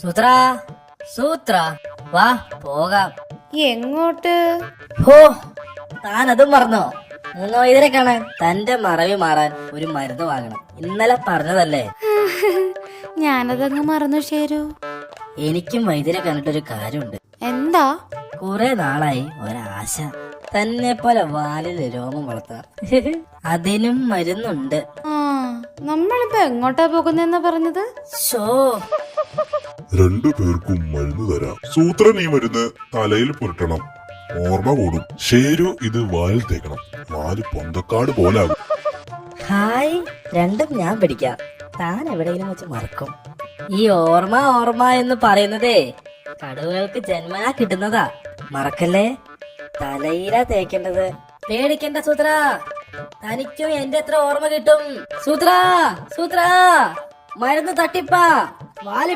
സൂത്ര സൂത്ര വാ പോകാം. എങ്ങോട്ട്? ഹോ, താൻ അതും മറന്നോ? മൂന്ന് വൈദ്യരെ കാണാൻ. തന്റെ മറവി മാറാൻ ഒരു മരുന്ന് വാങ്ങണം. ഇന്നലെ പറഞ്ഞതല്ലേ. ഞാനതങ്ങ് മറന്നു ഷേരു. എനിക്കും വൈദ്യരെ കണ്ടിട്ടൊരു കാര്യമുണ്ട്. എന്താ? കുറെ നാളായി ഒരാശ, തന്നെ പോലെ വാലിൽ രോമം വളർത്താം. അതിനും മരുന്നുണ്ട്. ആ, നമ്മളിപ്പോ എങ്ങോട്ടാ പോകുന്നെന്നാ പറഞ്ഞത്? ഷോ, രണ്ടു പേർക്കും മരുന്ന് തരാം. സൂത്രൻ ഈ മരുന്ന് തലയിൽ പുരട്ടണം, ഓർമ്മ കൂടും. ഷേരു ഇത് വാലിൽ തേക്കണം, വാല് പൊന്തക്കാട് പോലാകും. ഹായ്, രണ്ടും ഞാൻ പിടിക്കാം. താൻ എവിടെയെങ്കിലും വെച്ച് മറക്കും. ഈ ഓർമ്മ എന്ന് പറയുന്നതേ കടുവകൾക്ക് ജന്മനാ കിട്ടുന്നതാ. മറക്കല്ലേ. തലയിലാ തേക്കേണ്ടത്. പേടിക്കണ്ട സൂത്ര, തനിക്കും എന്റെ എത്ര ഓർമ്മ കിട്ടും. സൂത്ര സൂത്ര, മരുന്ന് തട്ടിപ്പാ, വാലി